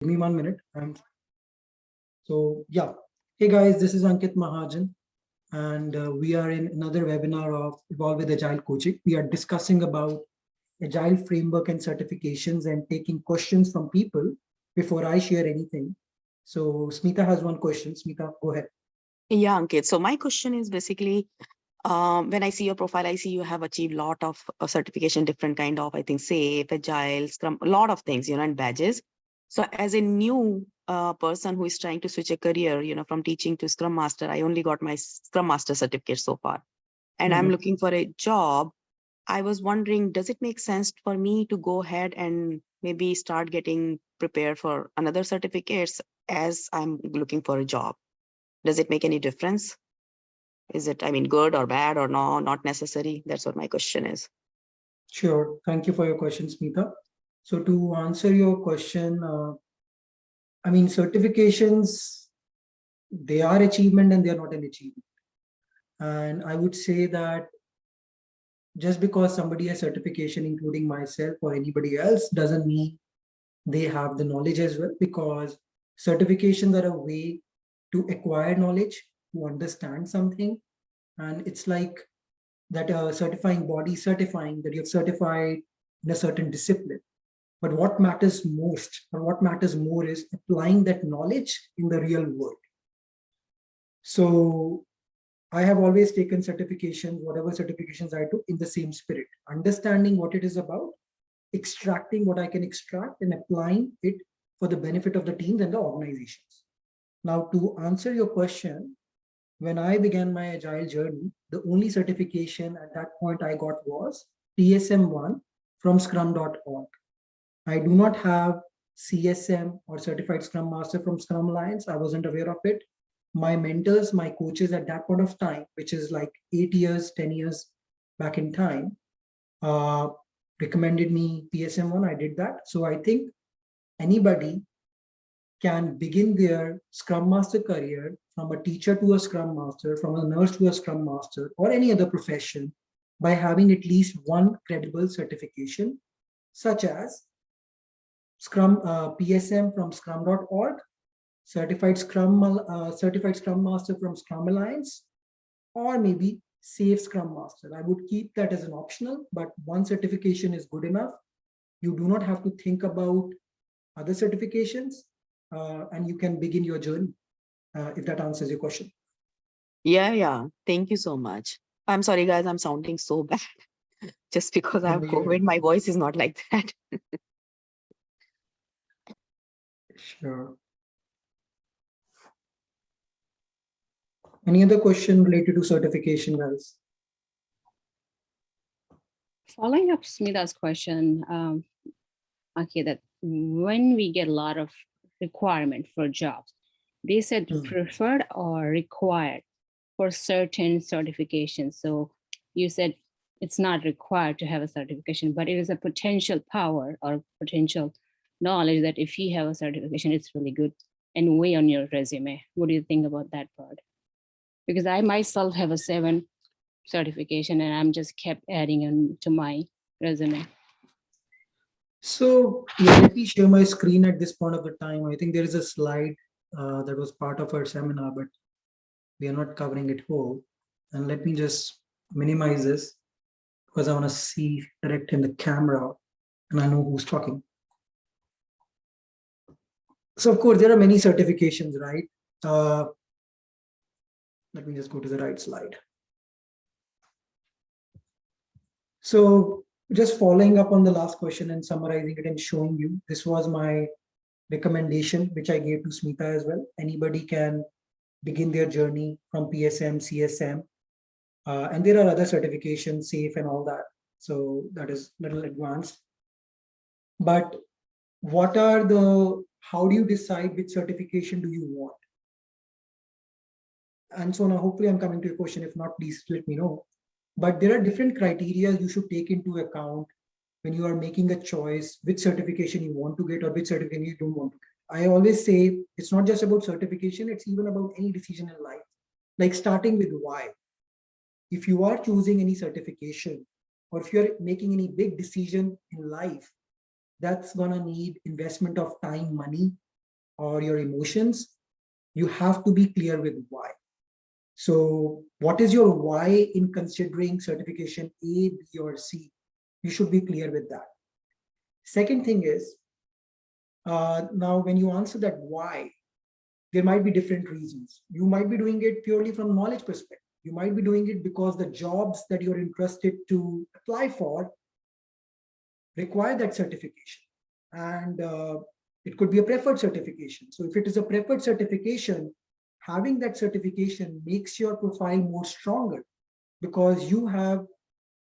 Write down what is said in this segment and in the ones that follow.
Give me 1 minute. Yeah. Hey guys, this is Ankit Mahajan, and we are in another webinar of Evolve with Agile Coaching. We are discussing about Agile framework and certifications and taking questions from people before I share anything. So Smita has one question. Smita, go ahead. Yeah, Ankit. So my question is basically, when I see your profile, I see you have achieved a lot of certification, different kind of, I think, Safe, Agile, Scrum, a lot of things, and badges. So as a new person who is trying to switch a career, from teaching to Scrum Master, I only got my Scrum Master certificate so far. And I'm Mhm. looking for a job. I was wondering, does it make sense for me to go ahead and maybe start getting prepared for another certificates as I'm looking for a job? Does it make any difference? Is it, I mean, good or bad or no, not necessary? That's what my question is. Sure. Thank you for your question, Smita. So to answer your question, certifications, they are achievement and they are not an achievement. And I would say that just because somebody has certification, including myself or anybody else, doesn't mean they have the knowledge as well, because certifications are a way to acquire knowledge, to understand something. And it's like that a certifying body certifying that you've certified in a certain discipline. But what matters most or what matters more is applying that knowledge in the real world. So I have always taken certifications, whatever certifications I took, in the same spirit, understanding what it is about, extracting what I can extract, and applying it for the benefit of the teams and the organizations. Now, to answer your question, when I began my agile journey, the only certification at that point I got was TSM1 from scrum.org. I do not have CSM or Certified Scrum Master from Scrum Alliance. I wasn't aware of it. My mentors, my coaches at that point of time, which is like 8 years, 10 years back in time, uh, recommended me TSM1. I did that. So I think anybody can begin their Scrum Master career from a teacher to a Scrum Master, from a nurse to a Scrum Master, or any other profession by having at least one credible certification, such as Scrum PSM from Scrum.org, certified Scrum Master from Scrum Alliance, or maybe Safe Scrum Master. I would keep that as an optional, but one certification is good enough. You do not have to think about other certifications, and you can begin your journey, if that answers your question. Yeah. Thank you so much. I'm sorry, guys. I'm sounding so bad. Just because I No, have COVID, my voice is not like that. sure. Any other question related to certification, guys? Following up Smita's question, okay, that when we get a lot of requirement for jobs, they said preferred or required for certain certifications. So you said it's not required to have a certification, but it is a potential power or potential knowledge that if you have a certification, it's really good and way on your resume. What do you think about that part? Because I myself have a 7 certification and I'm just kept adding on to my resume. So yeah, let me share my screen at this point of the time. I think there is a slide that was part of our seminar, but we are not covering it whole. And let me just minimize this because I want to see direct in the camera and I know who's talking. So of course, there are many certifications, right? Let me just go to the right slide. So just following up on the last question and summarizing it and showing you, this was my recommendation, which I gave to Smita as well. Anybody can begin their journey from PSM, CSM, and there are other certifications, SAFE and all that. So that is a little advanced. But how do you decide which certification do you want? And so now hopefully I'm coming to your question. If not, please let me know. But there are different criteria you should take into account when you are making a choice which certification you want to get or which certification you don't want to get. I always say it's not just about certification, it's even about any decision in life. Like starting with why. If you are choosing any certification or if you're making any big decision in life, that's gonna need investment of time, money, or your emotions, you have to be clear with why. So what is your why in considering certification A, B, or C? You should be clear with that. Second thing is, now when you answer that why, there might be different reasons. You might be doing it purely from knowledge perspective. You might be doing it because the jobs that you're interested to apply for require that certification. And it could be a preferred certification. So if it is a preferred certification, having that certification makes your profile more stronger because you have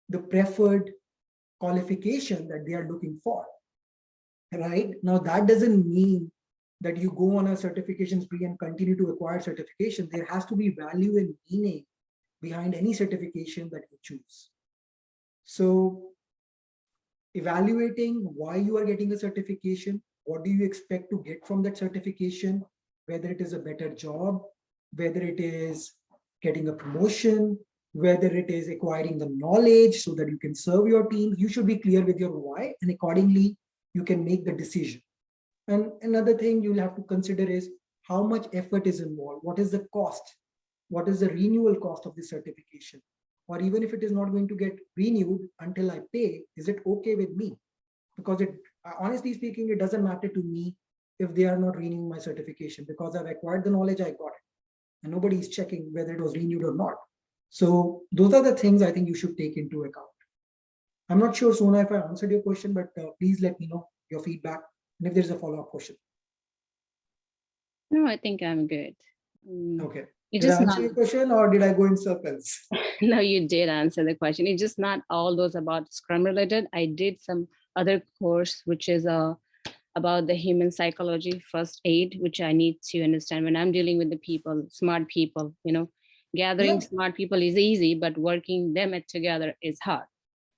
the preferred qualification that they are looking for. Right? Now, that doesn't mean that you go on a certification spree and continue to acquire certification. There has to be value and meaning behind any certification that you choose. So evaluating why you are getting a certification, what do you expect to get from that certification, whether it is a better job, whether it is getting a promotion, whether it is acquiring the knowledge so that you can serve your team. You should be clear with your why, and accordingly, you can make the decision. And another thing you'll have to consider is how much effort is involved. What is the cost? What is the renewal cost of the certification? Or even if it is not going to get renewed until I pay, is it okay with me? Because it, honestly speaking, it doesn't matter to me if they are not renewing my certification because I've acquired the knowledge, I got it. And nobody is checking whether it was renewed or not. So those are the things I think you should take into account. I'm not sure, Sona, if I answered your question, but please let me know your feedback and if there's a follow-up question. No, I think I'm good. Okay. It's Did I just answer not. your question or did I go in circles? No, you did answer the question. It's just not all those about Scrum related. I did some other course, which is about the human psychology first aid, which I need to understand when I'm dealing with the people, smart people, gathering Yeah. smart people is easy, but working them together is hard.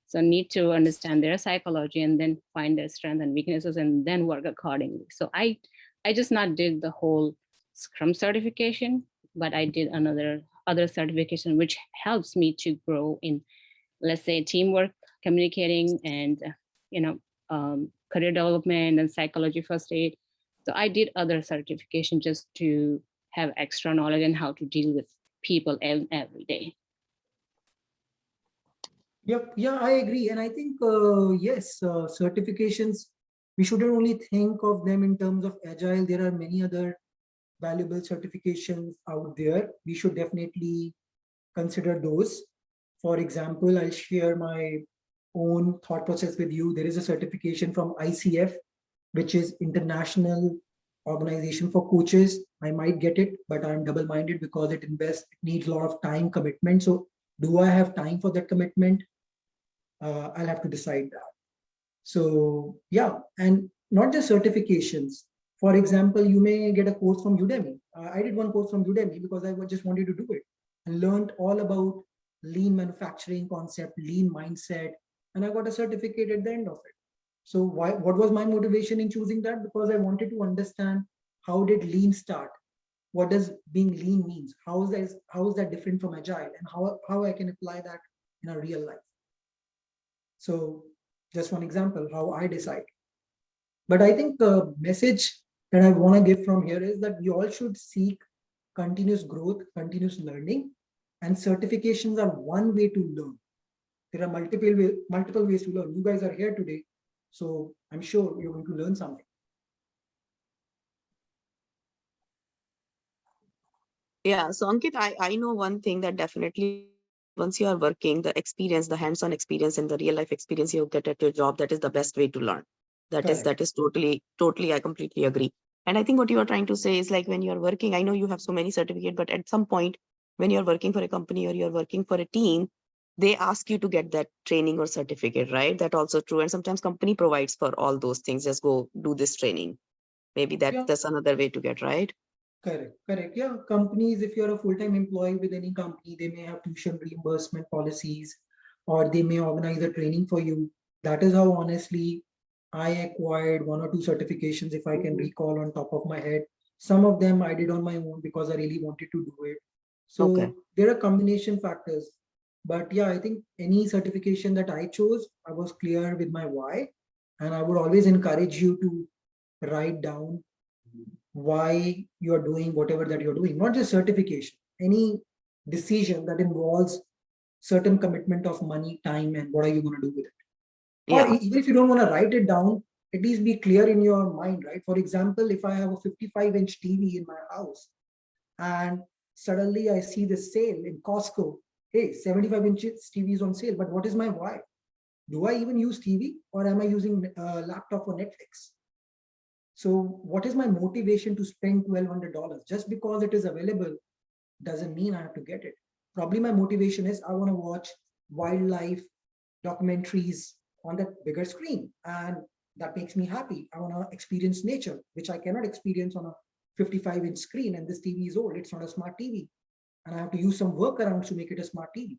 So need to understand their psychology and then find their strengths and weaknesses and then work accordingly. So I just not did the whole Scrum certification, but I did other certification, which helps me to grow in, let's say, teamwork, communicating, and career development and psychology first aid. So I did other certification just to have extra knowledge on how to deal with people every day. Yep. Yeah, I agree. And I think, yes, certifications, we shouldn't only think of them in terms of Agile. There are many other valuable certifications out there. We should definitely consider those. For example, I'll share my own thought process with you. There is a certification from ICF, which is International Organization for Coaches. I might get it, but I'm double-minded because it needs a lot of time commitment. So do I have time for that commitment? I'll have to decide that. So yeah, and not just certifications. For example, you may get a course from Udemy. I did one course from Udemy because I just wanted to do it and learned all about lean manufacturing concept, lean mindset, and I got a certificate at the end of it. So what was my motivation in choosing that? Because I wanted to understand how did lean start? What does being lean means? How is that different from agile, and how I can apply that in a real life? So just one example, how I decide. But I think the message that I want to give from here is that we all should seek continuous growth, continuous learning, and certifications are one way to learn. There are multiple ways to learn. You guys are here today, so I'm sure you're going to learn something. Yeah, so Ankit, I know one thing that definitely once you are working, the experience, the hands-on experience and the real life experience you get at your job, that is the best way to learn. Correct. That is totally, I completely agree. And I think what you are trying to say is like when you're working, I know you have so many certificates, but at some point when you're working for a company or you're working for a team, they ask you to get that training or certificate, right? That's also true. And sometimes company provides for all those things. Just go do this training. Maybe Yeah. that's another way to get, right? Correct. Yeah, companies, if you're a full-time employee with any company, they may have tuition reimbursement policies, or they may organize a training for you. That is how honestly I acquired one or two certifications, if I can recall on top of my head. Some of them I did on my own because I really wanted to do it. Okay. So there are combination factors. But yeah, I think any certification that I chose, I was clear with my why. And I would always encourage you to write down why you're doing whatever that you're doing, not just certification, any decision that involves certain commitment of money, time, and what are you going to do with it. Or Yeah. even if you don't want to write it down, at least be clear in your mind, right? For example, if I have a 55-inch TV in my house and suddenly I see the sale in Costco, hey, 75 inches TV is on sale, but what is my why? Do I even use TV or am I using a laptop or Netflix? So what is my motivation to spend $1,200? Just because it is available doesn't mean I have to get it. Probably my motivation is I want to watch wildlife documentaries on that bigger screen, and that makes me happy. I want to experience nature, which I cannot experience on a 55-inch screen, and this TV is old. It's not a smart TV, and I have to use some workarounds to make it a smart TV.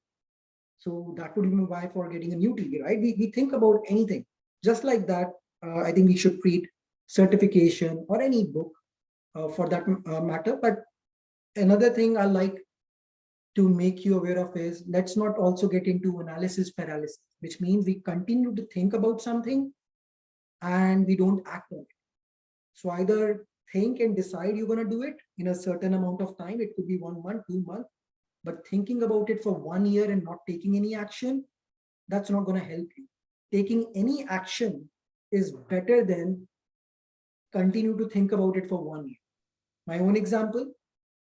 So that would be my why for getting a new TV, right? We think about anything. Just like that, I think we should treat certification or any book for that matter. But another thing I like to make you aware of is, let's not also get into analysis paralysis, which means we continue to think about something and we don't act on it. So either think and decide you're going to do it in a certain amount of time. It could be 1 month, 2 months, but thinking about it for 1 year and not taking any action, that's not going to help you. Taking any action is better than continue to think about it for 1 year. My own example,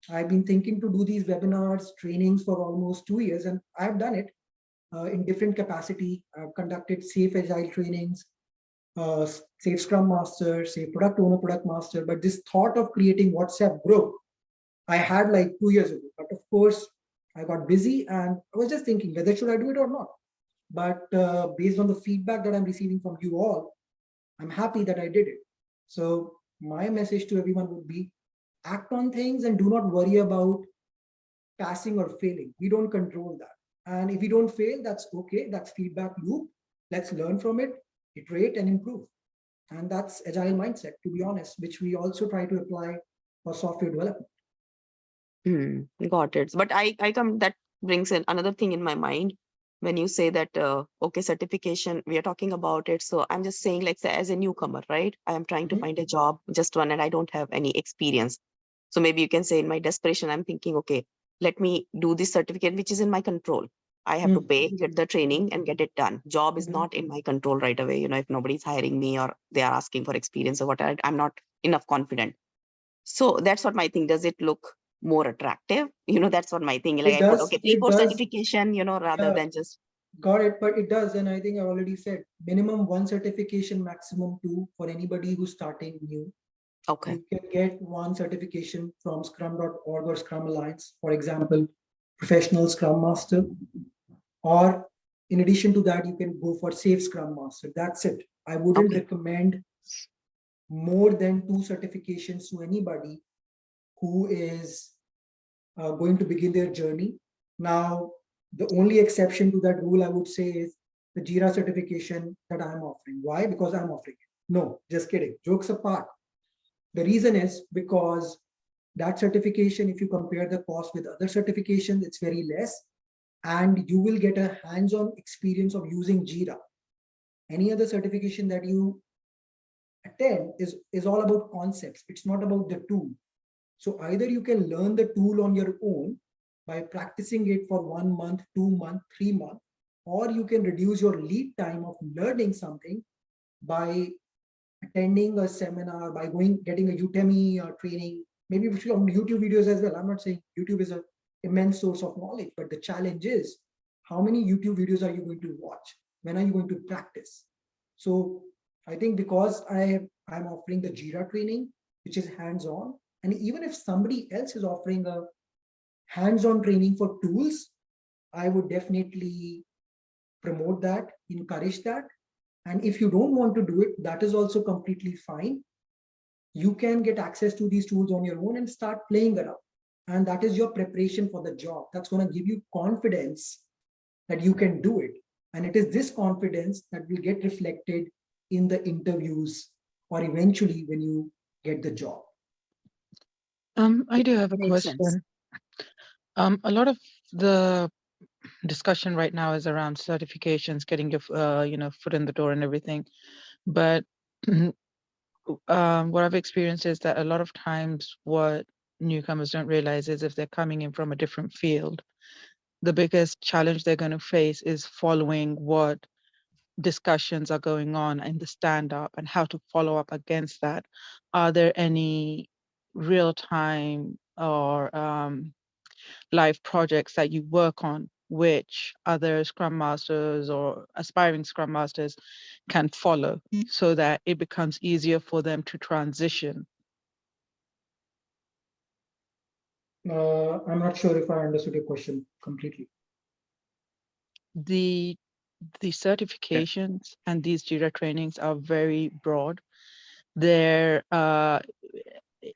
I've been thinking to do these webinars, trainings for almost 2 years, and I've done it in different capacity. I've conducted safe agile trainings, safe Scrum Master, safe product owner, product master. But this thought of creating WhatsApp group, I had like 2 years ago. But of course, I got busy and I was just thinking whether should I do it or not. But based on the feedback that I'm receiving from you all, I'm happy that I did it. So my message to everyone would be, act on things and do not worry about passing or failing. We don't control that. And if we don't fail, that's okay. That's feedback loop. Let's learn from it, iterate and improve. And that's agile mindset, to be honest, which we also try to apply for software development. Got it. But I come, that brings in another thing in my mind when you say that, okay, certification, we are talking about it. So I'm just saying, like, say, as a newcomer, right? I am trying to Mhm. find a job, just one, and I don't have any experience. So maybe you can say in my desperation, I'm thinking, okay, let me do this certificate, which is in my control. I have to pay, get the training and get it done. Job is not in my control right away. If nobody's hiring me or they are asking for experience or whatever, I'm not enough confident. So that's what my thing. Does it look more attractive? That's what my thing. Like It I put, does, okay, pay it for does. certification, rather Yeah, than just, got it, but it does. And I think I already said minimum one certification, maximum two for anybody who's starting new. okay, You can get one certification from scrum.org or Scrum Alliance, for example, professional Scrum Master. Or in addition to that, you can go for safe Scrum Master. That's it. I wouldn't okay, recommend more than two certifications to anybody who is going to begin their journey. Now, the only exception to that rule I would say is the Jira certification that I'm offering. Why? Because I'm offering it. No, just kidding. Jokes apart. The reason is because that certification, if you compare the cost with other certifications, it's very less, and you will get a hands-on experience of using Jira. Any other certification that you attend is all about concepts. It's not about the tool. So either you can learn the tool on your own by practicing it for 1 month, 2 months, 3 months, or you can reduce your lead time of learning something by attending a seminar, by getting a Udemy training, maybe on YouTube videos as well. I'm not saying YouTube is an immense source of knowledge, but the challenge is how many YouTube videos are you going to watch? When are you going to practice? So I think because I'm offering the Jira training, which is hands-on, and even if somebody else is offering a hands-on training for tools, I would definitely promote that, encourage that. And if you don't want to do it, that is also completely fine. You can get access to these tools on your own and start playing around. And that is your preparation for the job. That's going to give you confidence that you can do it. And it is this confidence that will get reflected in the interviews or eventually when you get the job. I do have a makes sense. question. A lot of the discussion right now is around certifications, getting your foot in the door and everything. But what I've experienced is that a lot of times what newcomers don't realize is if they're coming in from a different field, the biggest challenge they're going to face is following what discussions are going on in the stand-up and how to follow up against that. Are there any real-time or live projects that you work on which other Scrum Masters or aspiring Scrum Masters can follow so that it becomes easier for them to transition? I'm not sure if I understood your question completely. The certifications and these JIRA trainings are very broad. They're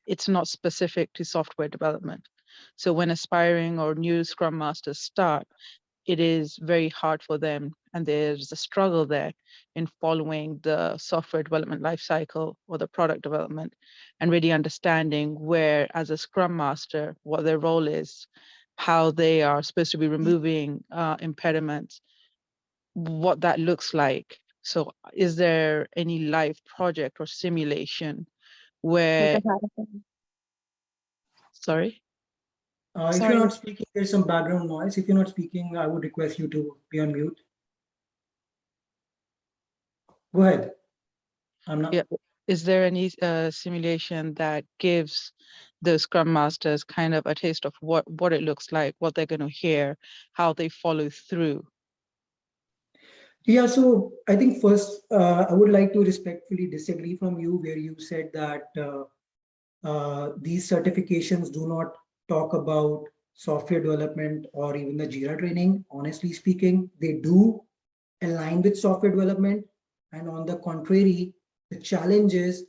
it's not specific to software development. So when aspiring or new Scrum Masters start, it is very hard for them, and there's a struggle there in following the software development lifecycle or the product development, and really understanding where, as a Scrum Master, what their role is, how they are supposed to be removing impediments, what that looks like. So is there any live project or simulation where, sorry? If you're not speaking, there's some background noise. If you're not speaking, I would request you to be on mute. Go ahead. I'm not. Yeah. Is there any simulation that gives the Scrum Masters kind of a taste of what it looks like, what they're going to hear, how they follow through? Yeah, so I think first, I would like to respectfully disagree from you where you said that these certifications do not talk about software development or even the Jira training. Honestly speaking, they do align with software development. And on the contrary, the challenge is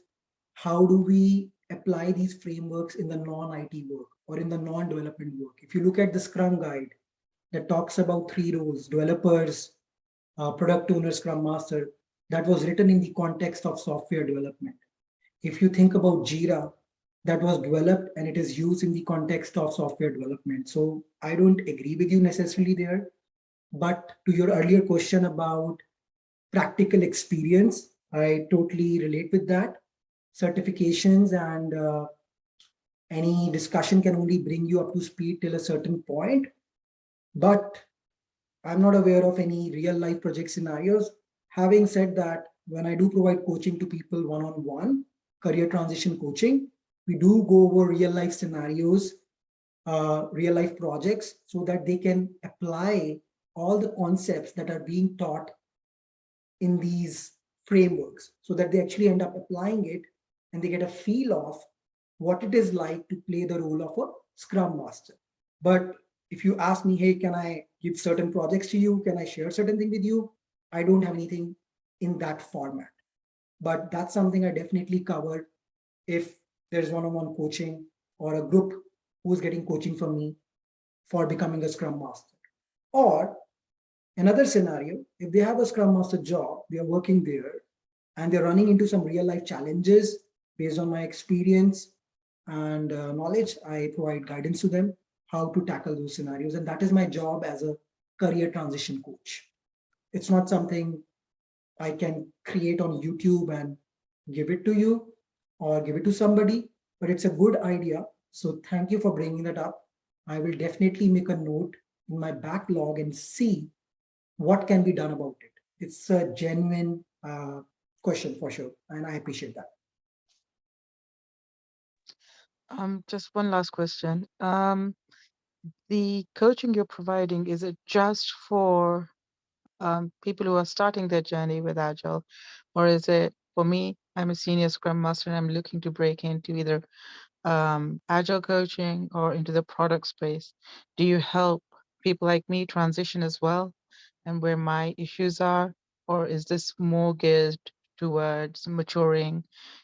how do we apply these frameworks in the non-IT work or in the non-development work? If you look at the Scrum guide that talks about 3 roles, developers, product owner, Scrum Master, that was written in the context of software development. If you think about Jira, that was developed and it is used in the context of software development. So I don't agree with you necessarily there. But to your earlier question about practical experience, I totally relate with that. Certifications and any discussion can only bring you up to speed till a certain point. But I'm not aware of any real life project scenarios. Having said that, when I do provide coaching to people one-on-one, career transition coaching, we do go over real life scenarios, real life projects, so that they can apply all the concepts that are being taught in these frameworks, so that they actually end up applying it and they get a feel of what it is like to play the role of a Scrum Master. But if you ask me, hey, can I give certain projects to you? Can I share certain thing with you? I don't have anything in that format. But that's something I definitely covered if there's one-on-one coaching or a group who's getting coaching from me for becoming a Scrum Master. Or another scenario, if they have a Scrum Master job, they are working there and they're running into some real life challenges based on my experience and knowledge, I provide guidance to them how to tackle those scenarios. And that is my job as a career transition coach. It's not something I can create on YouTube and give it to you or give it to somebody, but it's a good idea. So thank you for bringing that up. I will definitely make a note in my backlog and see what can be done about it. It's a genuine question for sure, and I appreciate that. Just one last question. The coaching you're providing, is it just for people who are starting their journey with Agile, or is it for me? I'm a senior Scrum Master and I'm looking to break into either Agile coaching or into the product space. Do you help people like me transition as well and where my issues are? Or is this more geared towards maturing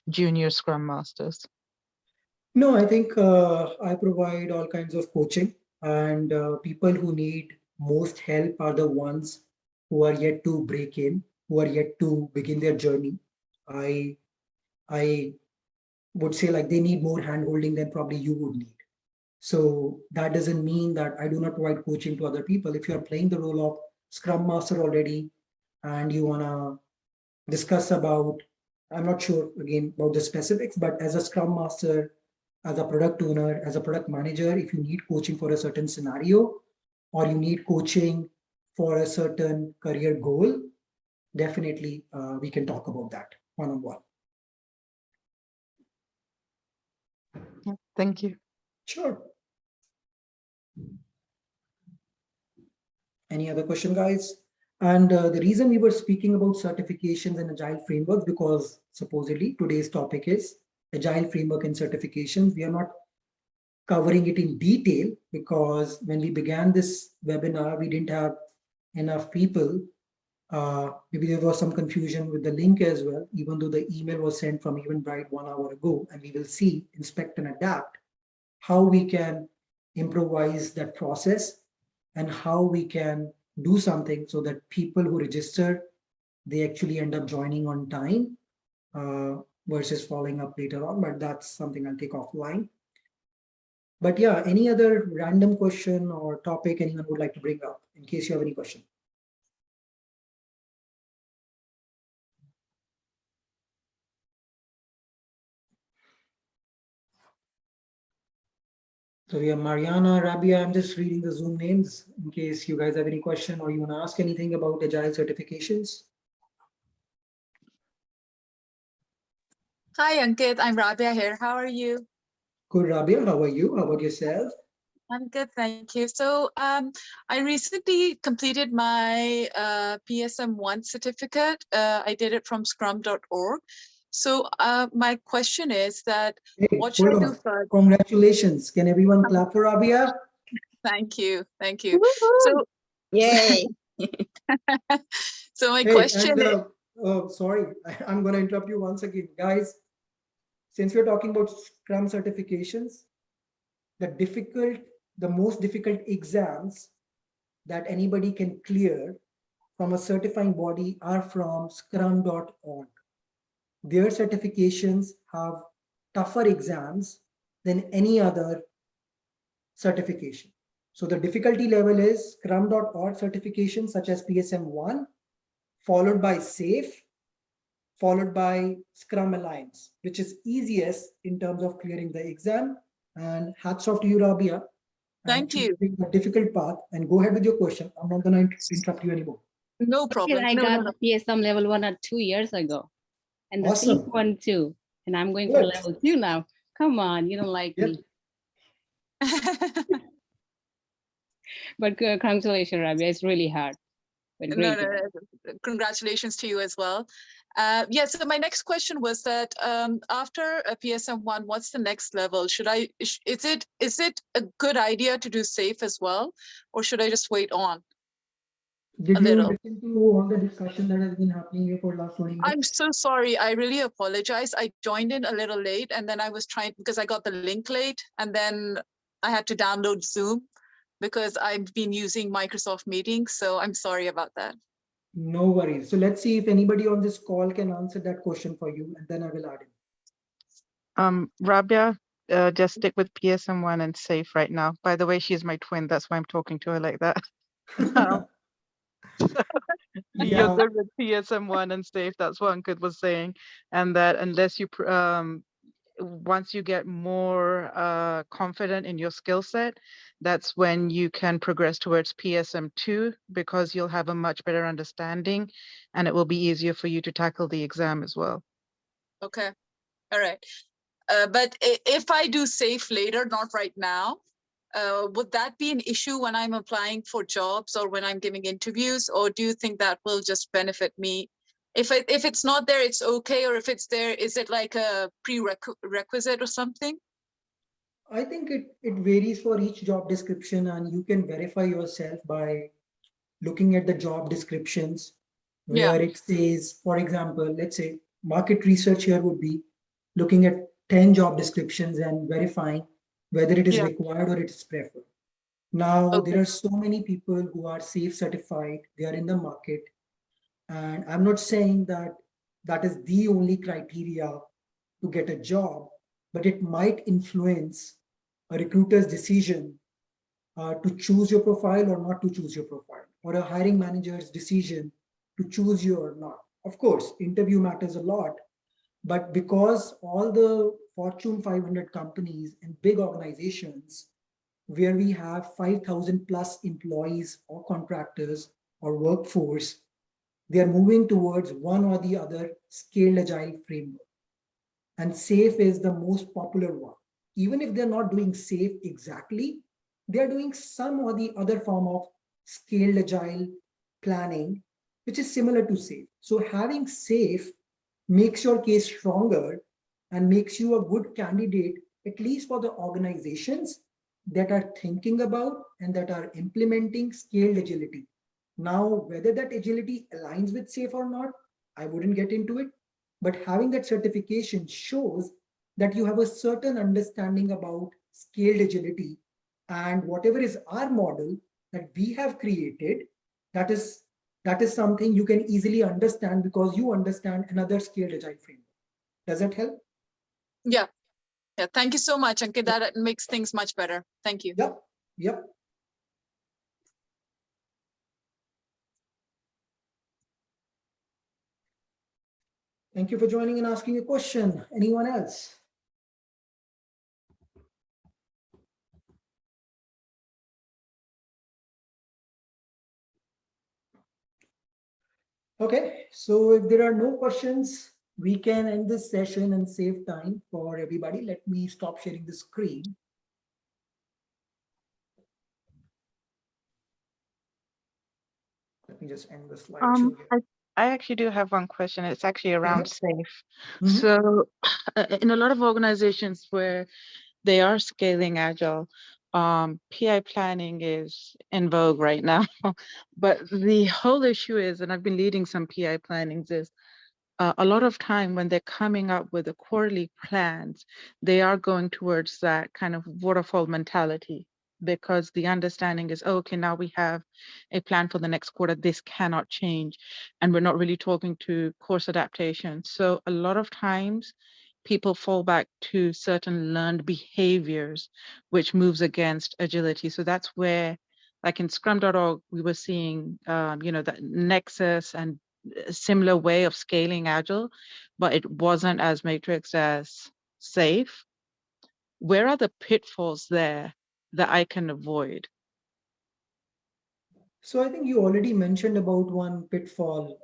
junior Scrum Masters? No, I think I provide all kinds of coaching, and people who need most help are the ones who are yet to break in, who are yet to begin their journey. I I would say like they need more hand holding than probably you would need. So that doesn't mean that I do not provide coaching to other people. If you are playing the role of Scrum Master already and you want to discuss about I'm not sure again about the specifics, but as a Scrum Master, as a product owner, as a product manager, if you need coaching for a certain scenario, or you need coaching for a certain career goal, definitely we can talk about that one-on-one. Thank you. Sure. Any other question, guys? And the reason we were speaking about certifications and agile frameworks, because supposedly today's topic is agile framework and certifications. We are not covering it in detail because when we began this webinar, we didn't have enough people. Maybe there was some confusion with the link as well, even though the email was sent from Eventbrite 1 hour ago, and we will see, inspect and adapt how we can improvise that process and how we can do something so that people who register, they actually end up joining on time versus following up later on, but that's something I'll take offline. But yeah, any other random question or topic anyone would like to bring up in case you have any question? So we have Mariana, Rabia. I'm just reading the Zoom names in case you guys have any question or you want to ask anything about Agile certifications. Hi, Ankit. I'm Rabia here. How are you? Good, Rabia. How are you? How about yourself? I'm good, thank you. So I recently completed my PSM1 certificate. I did it from scrum.org. So my question is that, Hey, what should I hold do on. first? Congratulations. Can everyone clap for Rabia? Thank you. Thank you. So, Yay. so my Hey, question and is, sorry, I'm going to interrupt you once again. Guys, since we're talking about Scrum certifications, the most difficult exams that anybody can clear from a certifying body are from scrum.org. Their certifications have tougher exams than any other certification. So the difficulty level is scrum.org certifications such as PSM1, followed by SAFE, followed by Scrum Alliance, which is easiest in terms of clearing the exam. And hats off to you, Rabia. thank you. A difficult path, and go ahead with your question. I'm not going to interrupt you anymore. No problem. I No, got no, no. the PSM level 1 or 2 years ago, and the Awesome. SAFE one too. And I'm going for Good. level 2 now. Come on, you don't like Yep. me. But congratulations, Rabia. It's really hard. But No, great. no, no. Congratulations to you as well. Yes, so my next question was that after a PSM1, what's the next level? Should I, is it a good idea to do SAFE as well? Or should I just wait on Did a you little? listen to all the discussion that has been happening here for the last 20 minutes? I'm so sorry. I really apologize. I joined in a little late and then I was trying, because I got the link late and then I had to download Zoom because I've been using Microsoft Meetings. So I'm sorry about that. No worries. So let's see if anybody on this call can answer that question for you, and then I will add in. Rabia, just stick with PSM1 and safe right now. By the way, she's my twin. That's why I'm talking to her like that. You're Yeah. good with PSM1 and safe. That's what Ankit was saying. And that unless you, once you get more confident in your skill set, that's when you can progress towards PSM2 because you'll have a much better understanding and it will be easier for you to tackle the exam as well. Okay. All right. But if I do SAFE later, not right now, would that be an issue when I'm applying for jobs or when I'm giving interviews? Or do you think that will just benefit me? If it's not there, it's okay. Or if it's there, is it like a prerequisite or something? I think it varies for each job description, and you can verify yourself by looking at the job descriptions Yeah. where it says, for example, let's say market research here would be looking at 10 job descriptions and verifying whether it is Yeah. required or it is preferred. Now, Okay. there are so many people who are SAFE certified, they are in the market. And I'm not saying that that is the only criteria to get a job, but it might influence a recruiter's decision to choose your profile or not to choose your profile, or a hiring manager's decision to choose you or not. Of course, interview matters a lot, But because all the Fortune 500 companies and big organizations where we have 5,000 plus employees or contractors or workforce, they are moving towards one or the other scaled agile framework. And SAFe is the most popular one. Even if they're not doing SAFe exactly, they're doing some or the other form of scaled agile planning, which is similar to SAFe. So having SAFe makes your case stronger and makes you a good candidate, at least for the organizations that are thinking about and that are implementing scaled agility. Now, whether that agility aligns with SAFe or not, I wouldn't get into it. But having that certification shows that you have a certain understanding about scaled agility, and whatever is our model that we have created, that is something you can easily understand because you understand another scaled agile framework. Does that help? Yeah. Yeah. Thank you so much, Ankit. That makes things much better. Thank you. Yep. Yep. Thank you for joining and asking a question. Anyone else? Okay, so if there are no questions, we can end this session and save time for everybody. Let me stop sharing the screen. Let me just end the slideshow here. I actually do have one question. It's actually around SAFe. Mhm. So in a lot of organizations where they are scaling agile, PI planning is in vogue right now. But the whole issue is, and I've been leading some PI plannings, is a lot of time when they're coming up with the quarterly plans, they are going towards that kind of waterfall mentality, because the understanding is, oh, okay, now we have a plan for the next quarter. This cannot change. And we're not really talking to course adaptation. So a lot of times people fall back to certain learned behaviors, which moves against agility. So that's where, like in scrum.org, we were seeing, that nexus and a similar way of scaling agile, but it wasn't as matrix as SAFe. Where are the pitfalls there that I can avoid? So I think you already mentioned about one pitfall.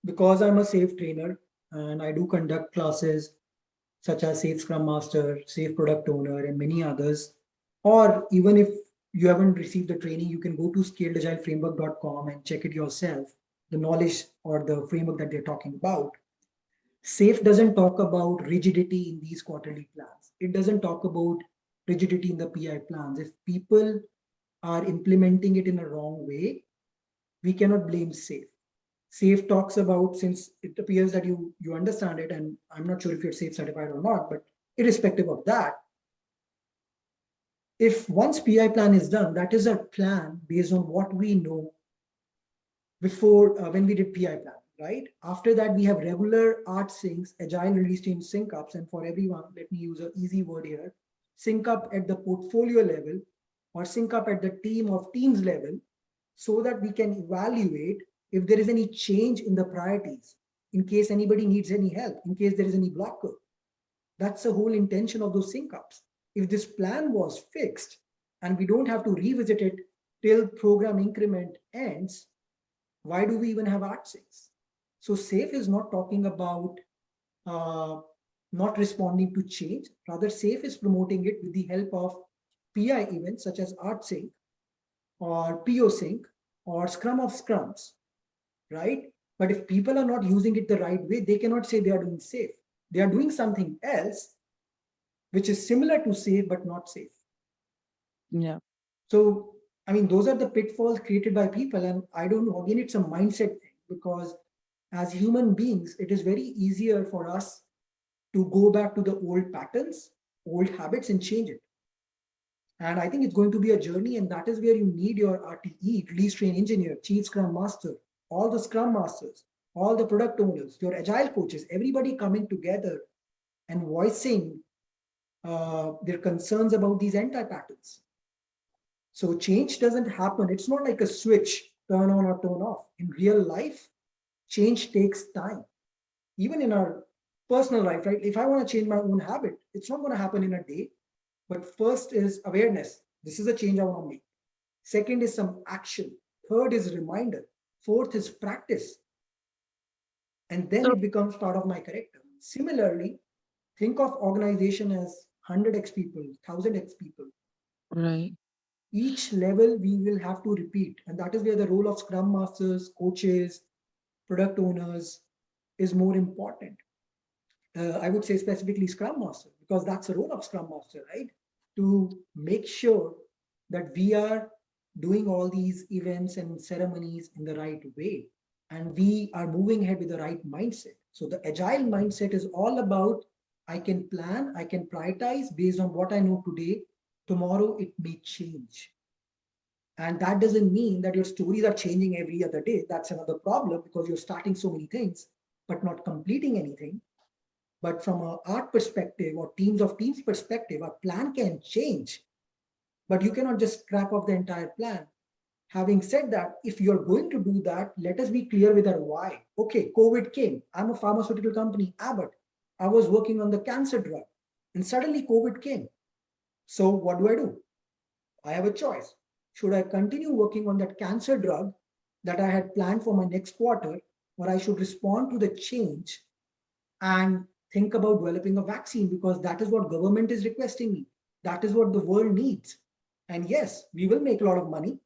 Because I'm a SAFe trainer and I do conduct classes such as SAFe Scrum Master, SAFe Product Owner, and many others. Or even if you haven't received the training, you can go to scaledagileparamework.com and check it yourself, the knowledge or the framework that they're talking about. SAFe doesn't talk about rigidity in these quarterly plans. It doesn't talk about rigidity in the PI plans. If people are implementing it in a wrong way, we cannot blame SAFe. SAFe talks about, since it appears that you understand it, and I'm not sure if you're SAFe certified or not, but irrespective of that, if once PI plan is done, that is a plan based on what we know before when we did PI plan, right? After that, we have regular art syncs, agile release change sync ups, and for everyone, let me use an easy word here, sync up at the portfolio level or sync up at the team of teams level, so that we can evaluate if there is any change in the priorities, in case anybody needs any help, in case there is any blocker. That's the whole intention of those sync ups. If this plan was fixed and we don't have to revisit it till program increment ends, why do we even have art syncs? So SAFe is not talking about not responding to change. Rather, SAFe is promoting it with the help of PI events such as art sync or PO sync or Scrum of Scrums, right? But if people are not using it the right way, they cannot say they are doing SAFe. They are doing something else which is similar to SAFe but not SAFe. Yeah. So, I mean, those are the pitfalls created by people. And I don't know, again, it's a mindset thing, because as human beings, it is very easier for us to go back to the old patterns, old habits, and change it. And I think it's going to be a journey, and that is where you need your RTE, release train engineer, chief scrum master, all the scrum masters, all the product owners, your agile coaches, everybody coming together and voicing their concerns about these anti-patterns. So change doesn't happen. It's not like a switch, turn on or turn off. In real life, change takes time. even in our personal life, right? If I want to change my own habit, it's not going to happen in a day. But first is awareness. This is a change I want to make. Second is some action. Third is reminder. Fourth is practice. And then So, it becomes part of my character. Similarly, think of organization as 100x people, 1000x people. right. Each level we will have to repeat. And that is where the role of Scrum Masters, coaches, product owners is more important. I would say specifically Scrum Master, because that's the role of Scrum Master, right? To make sure that we are doing all these events and ceremonies in the right way. And we are moving ahead with the right mindset. So the agile mindset is all about I can plan, I can prioritize based on what I know today. Tomorrow it may change. And that doesn't mean that your stories are changing every other day. That's another problem because you're starting so many things, but not completing anything. But from an art perspective or teams of teams perspective, a plan can change, but you cannot just scrap off the entire plan. Having said that, if you're going to do that, let us be clear with our why. Okay, COVID came. I'm a pharmaceutical company, Abbott. I was working on the cancer drug, and suddenly COVID came. So what do? I have a choice. Should I continue working on that cancer drug that I had planned for my next quarter, or I should respond to the change and think about developing a vaccine because that is what government is requesting me. That is what the world needs. And yes, we will make a lot of money.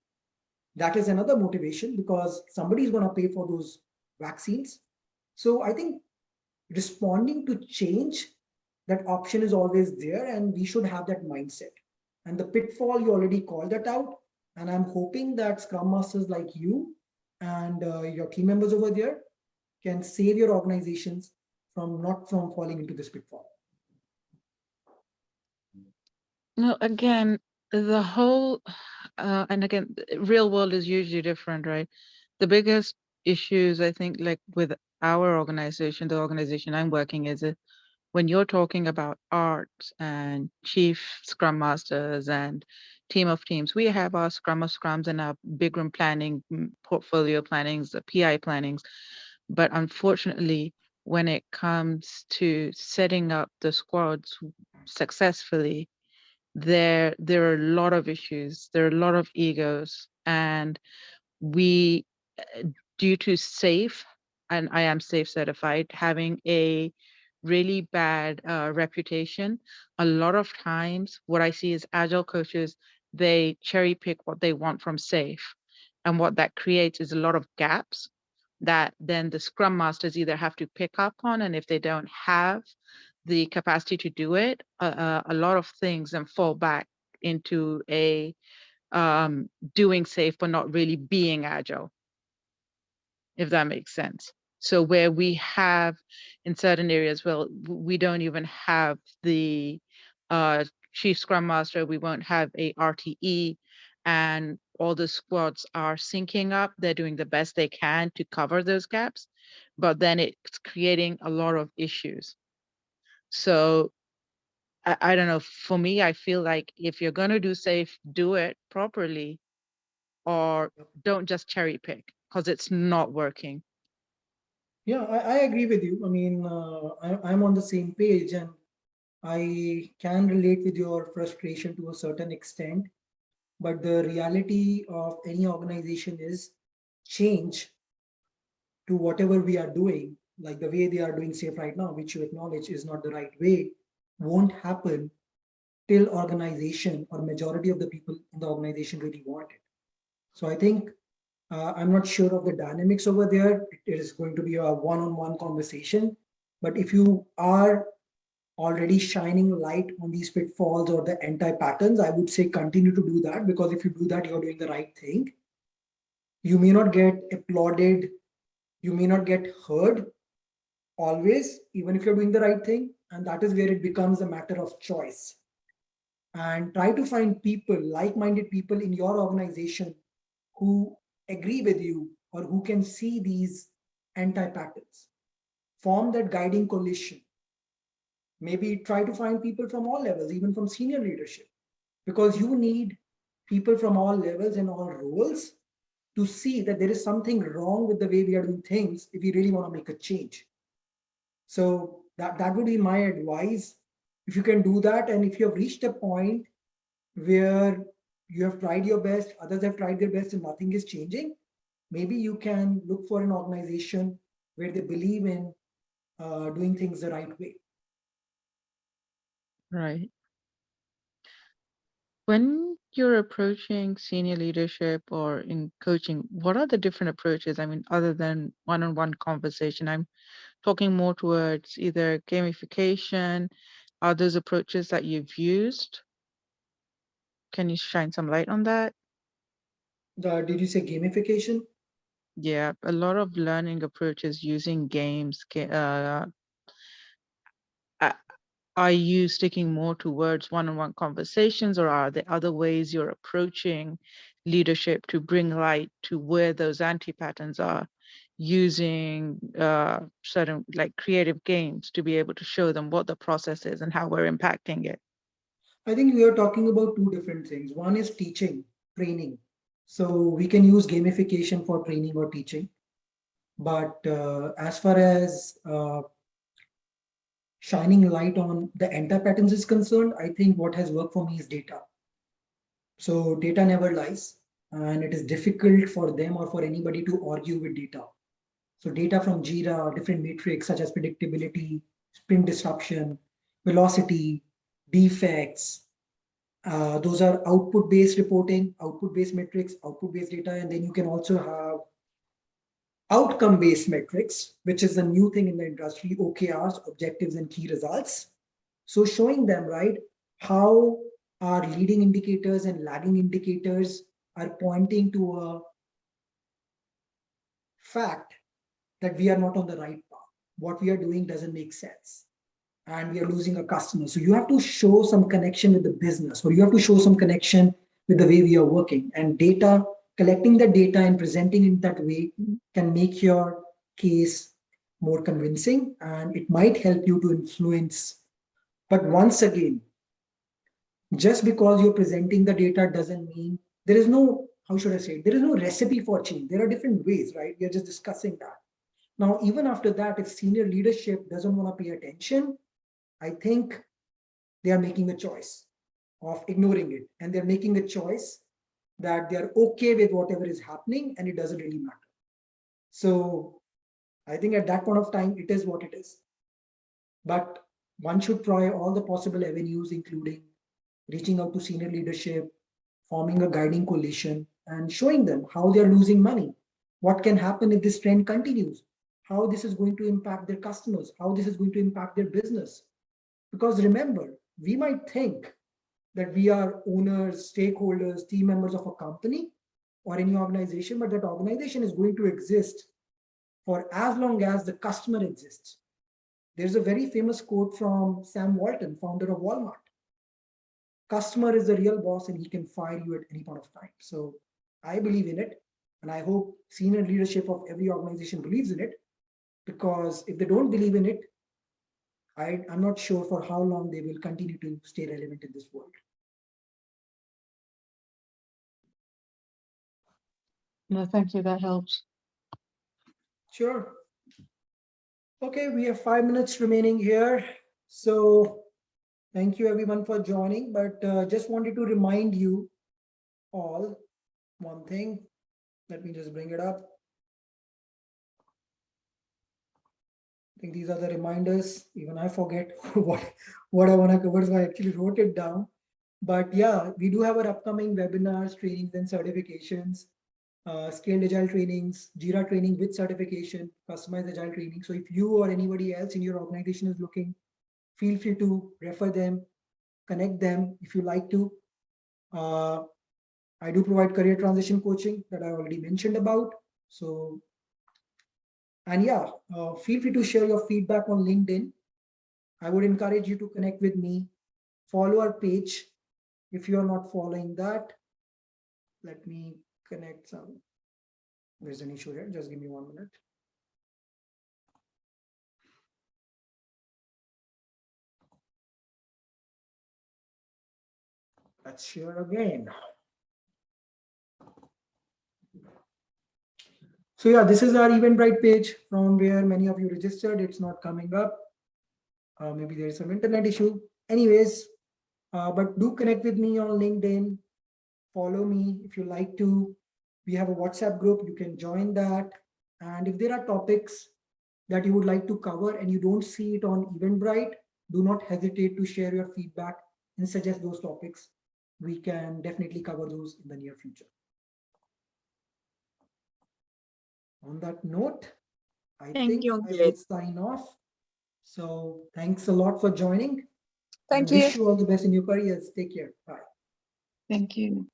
That is another motivation because somebody is going to pay for those vaccines. So I think responding to change, that option is always there, and we should have that mindset. And the pitfall, you already called that out. And I'm hoping that Scrum Masters like you and your team members over there can save your organizations from not from falling into this pitfall. No, again, the whole, and again, real world is usually different, right? The biggest issues, I think, like with our organization, the organization I'm working is when you're talking about art and chief scrum masters and team of teams, we have our scrum of scrums and our big room planning, portfolio plannings, the PI plannings. But unfortunately, when it comes to setting up the squads successfully, there are a lot of issues, there are a lot of egos, and we, due to safe, and I am safe certified, having a really bad reputation, a lot of times what I see is agile coaches, they cherry pick what they want from safe, and what that creates is a lot of gaps that then the scrum masters either have to pick up on, and if they don't have the capacity to do it, a lot of things then fall back into a doing safe but not really being agile, if that makes sense. So where we have in certain areas, well, we don't even have the chief scrum master, we won't have a RTE, and all the squads are syncing up. They're doing the best they can to cover those gaps, but then it's creating a lot of issues. So I don't know, for me, I feel like if you're going to do safe, do it properly, or don't just cherry pick because it's not working. Yeah, I agree with you. I mean, I'm on the same page, and I can relate with your frustration to a certain extent. But the reality of any organization is change to whatever we are doing, like the way they are doing safe right now, which you acknowledge is not the right way, won't happen till organization or majority of the people in the organization really want it. So I think I'm not sure of the dynamics over there. It is going to be a one-on-one conversation. But if you are already shining light on these pitfalls or the anti-patterns, I would say continue to do that, because if you do that, you're doing the right thing. You may not get applauded, you may not get heard always, even if you're doing the right thing. And that is where it becomes a matter of choice. And try to find people, like-minded people in your organization who agree with you or who can see these anti-patterns. Form that guiding coalition. Maybe try to find people from all levels, even from senior leadership, because you need people from all levels and all roles to see that there is something wrong with the way we are doing things if we really want to make a change. So that would be my advice. If you can do that, and if you have reached a point where you have tried your best, others have tried their best, and nothing is changing, maybe you can look for an organization where they believe in doing things the right way. Right. When you're approaching senior leadership or in coaching, what are the different approaches? I mean, other than one-on-one conversation, I'm talking more towards either gamification. Are those approaches that you've used? Can you shine some light on that? Did you say gamification? Yeah, a lot of learning approaches using games. A- Are you sticking more towards one-on-one conversations, or are there other ways you're approaching leadership to bring light to where those anti-patterns are, using certain like creative games to be able to show them what the process is and how we're impacting it? I think we are talking about two different things. One is teaching, training. So we can use gamification for training or teaching. But as far as shining light on the anti-patterns is concerned, I think what has worked for me is data. So data never lies, and it is difficult for them or for anybody to argue with data. So data from Jira, different metrics such as predictability, sprint disruption, velocity, defects, those are output-based reporting, output-based metrics, output-based data, and then you can also have outcome-based metrics, which is a new thing in the industry, OKRs, objectives and key results. So showing them, right, how our leading indicators and lagging indicators are pointing to a fact that we are not on the right path. What we are doing doesn't make sense, and we are losing a customer. So you have to show some connection with the business, or you have to show some connection with the way we are working. And data, collecting the data and presenting it that way can make your case more convincing, and it might help you to influence. But once again, just because you're presenting the data doesn't mean there is no, how should I say it? There is no recipe for change. There are different ways, right? We are just discussing that. Now, even after that, if senior leadership doesn't want to pay attention, I think they are making a choice of ignoring it. And they're making a choice that they're okay with whatever is happening and it doesn't really matter. So I think at that point of time, it is what it is. But one should try all the possible avenues, including reaching out to senior leadership, forming a guiding coalition, and showing them how they're losing money, what can happen if this trend continues, how this is going to impact their customers, how this is going to impact their business. Because remember, we might think that we are owners, stakeholders, team members of a company or any organization, but that organization is going to exist for as long as the customer exists. There's a very famous quote from Sam Walton, founder of Walmart. Customer is the real boss and he can fire you at any point of time. So I believe in it, and I hope senior leadership of every organization believes in it, because if they don't believe in it, I'm not sure for how long they will continue to stay relevant in this world. No, thank you. That helps. Sure. Okay, we have 5 minutes remaining here. So thank you everyone for joining, but just wanted to remind you all one thing. Let me just bring it up. I think these are the reminders. Even I forget what I want to cover, so I actually wrote it down. But yeah, we do have our upcoming webinars, trainings, and certifications, scaled agile trainings, Jira training with certification, customized agile training. So if you or anybody else in your organization is looking, feel free to refer them, connect them if you like to. I do provide career transition coaching that I already mentioned about. So, and yeah, feel free to share your feedback on LinkedIn. I would encourage you to connect with me, follow our page. If you are not following that, let me connect some. There's an issue here. Just give me 1 minute. Let's share again. So yeah, this is our Eventbrite page from where many of you registered. It's not coming up. Maybe there's some internet issue. Anyways, but do connect with me on LinkedIn. Follow me if you like to. We have a WhatsApp group. You can join that. And if there are topics that you would like to cover and you don't see it on Eventbrite, do not hesitate to share your feedback and suggest those topics. We can definitely cover those in the near future. On that note, I think you, I Ankit. will sign off. So thanks a lot for joining. Thank and you. wish you all the best in your careers. Take care. Bye. Thank you.